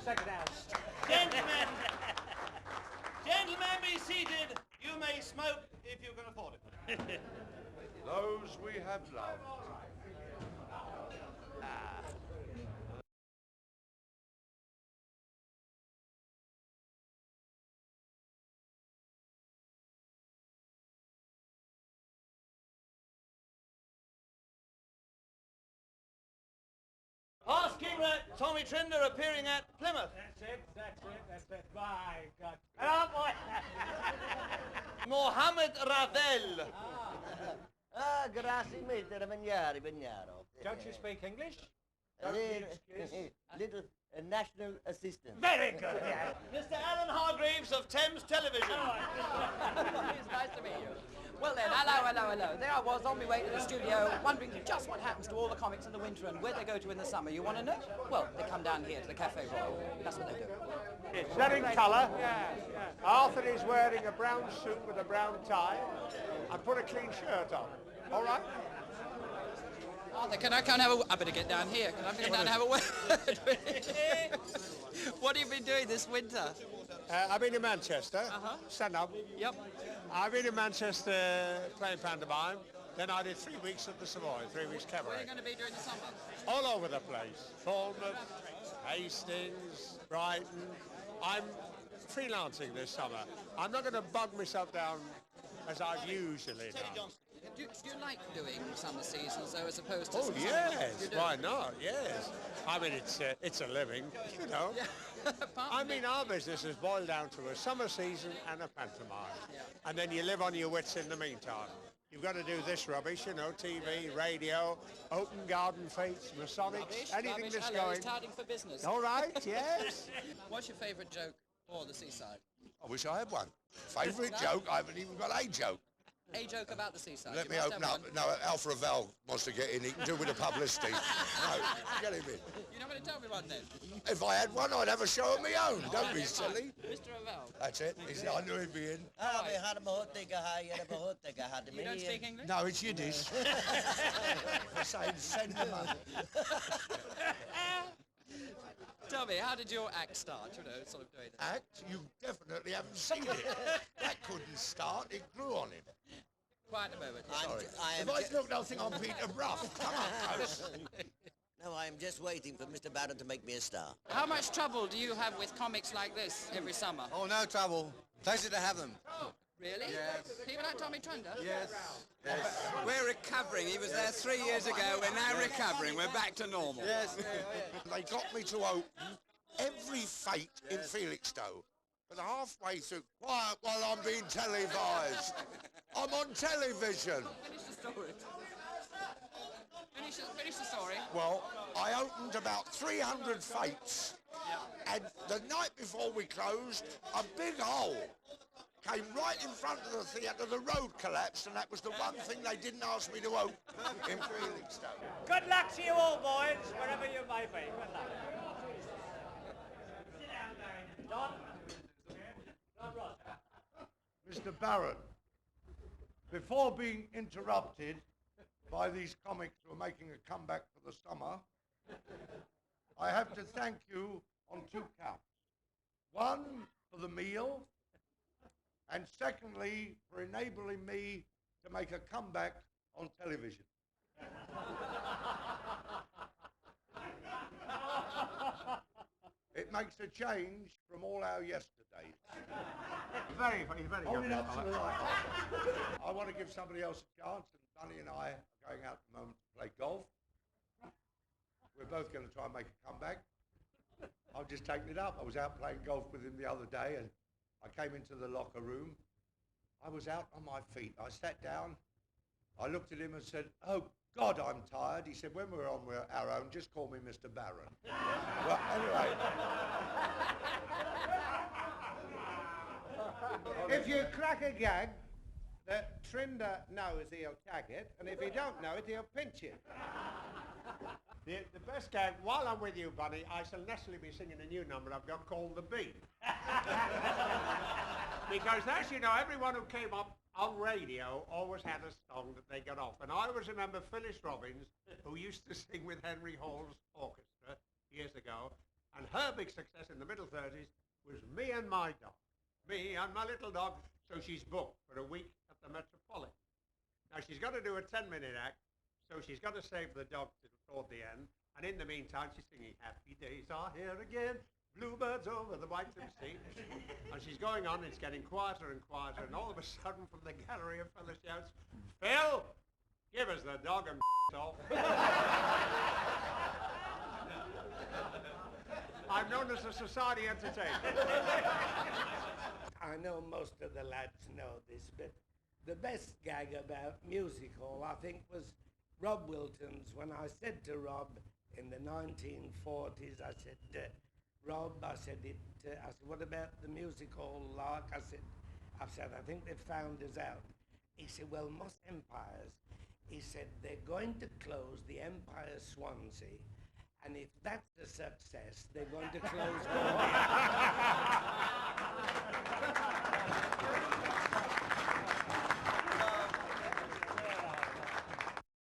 second house. Gentlemen, gentlemen, be seated. You may smoke if you can afford it. Those we have loved. Asking Tommy Trinder appearing at Plymouth. That's it. My God. Hello, boy. Mohammed Ravel. Grazie mille, Vignaro. Don't you speak English? Little national assistant. Very good. Yeah. Mr. Alan Hargreaves of Thames Television. It's nice to meet you. Well then, hello. There I was on my way to the studio, wondering just what happens to all the comics in the winter and where they go to in the summer. You want to know? Well, they come down here to the Cafe Royale. That's what they do. Is that in colour? Yeah. Arthur is wearing a brown suit with a brown tie and put a clean shirt on. All right? Arthur, can I have a... I better get down here. Can I get down and have a word? What have you been doing this winter? I've been in Manchester. Stand up. Yep. I've been in Manchester playing pantomime. Then I did 3 weeks at the Savoy, 3 weeks Where are cabaret. you going to be during the summer? All over the place. Bournemouth, Hastings, Brighton. I'm freelancing this summer. I'm not going to bug myself down as I've usually done. Do you like doing summer seasons, though, as opposed to... Oh, yes. Why not? Yes. I mean, it's a living, you know. I mean, our business is boiled down to a summer season and a pantomime. Yeah. And then you live on your wits in the meantime. You've got to do this rubbish, you know, TV, radio, open garden fetes, Masonics, anything that's Hello, going. he's touting for business. All right, yes. What's your favourite joke for the seaside? I wish I had one. Favourite joke? I haven't even got a joke. A joke about the seaside. Let You me must open have up. one. No, Arthur Askey wants to get in. He can do with the publicity. No, get him in. You're not going to tell me one then? If I had one, I'd have a show of my own. Don't be silly. Mr. Ravel. That's it. I knew he'd be in. You don't speak English? No, it's Yiddish. For saying send the money. Tommy, how did your act start, you know, sort of doing that? Act? You definitely haven't seen it. That couldn't start. It grew on him. Quiet a moment. Sorry. If I look, they'll think I'm Peter Bruff. Come on, close. No, I am just waiting for Mr. Barron to make me a star. How much trouble do you have with comics like this every summer? Oh, no trouble. Pleasure to have them. Really? Yes. People like Tommy Trinder? Yes. We're recovering. He was there 3 years ago. We're now recovering. We're back to normal. Yes. They got me to open every fete in Felixstowe. But halfway through, quiet while I'm being televised. I'm on television. Finish the story. Finish the story. Well, I opened about 300 fetes. And the night before we closed, a big hole came right in front of the theatre. The road collapsed, and that was the one thing they didn't ask me to open in Felixstowe. Good luck to you all, boys, wherever you may be. Good luck. Sit down, Don. Ross. Mr. Barron, before being interrupted by these comics who are making a comeback for the summer, I have to thank you on 2 counts. One, for the meal, and secondly, for enabling me to make a comeback on television. It makes a change from all our yesterdays. Very good. Hold it up to the light. I want to give somebody else a chance, and Sonny and I are going out at the moment to play golf. We're both going to try and make a comeback. I've just taken it up. I was out playing golf with him the other day, and I came into the locker room. I was out on my feet. I sat down. I looked at him and said, "Oh, God, I'm tired." He said, "When we're on our own, just call me Mr. Barron." Well, anyway. If you crack a gag that Trinder knows, he'll tag it, and if he don't know it, he'll pinch it. The best gag, while I'm with you, Bunny, I shall necessarily be singing a new number I've got called The Beat. Because as you know, everyone who came up on radio always had a song that they got off. And I always remember Phyllis Robbins, who used to sing with Henry Hall's orchestra years ago, And her big success in the middle 30s was me and my dog. Me and my little dog. So she's booked for a week at the Metropolitan. Now she's got to do a 10-minute act, so she's got to save the dog toward the end. And in the meantime, she's singing, "Happy days are here again, bluebirds over the white sea." And she's going on, it's getting quieter and quieter, and all of a sudden from the gallery a fella shouts, "Phil, give us the dog and off." I'm known as a society entertainer. I know most of the lads know this, but the best gag about music hall, I think, was Rob Wilton's. When I said to Rob in the 1940s, I said, Rob, I said, what about the music hall lark? I said, I think they've found us out. He said, well, most empires, he said, they're going to close the Empire Swansea, and if that's a success, they're going to close Gordon.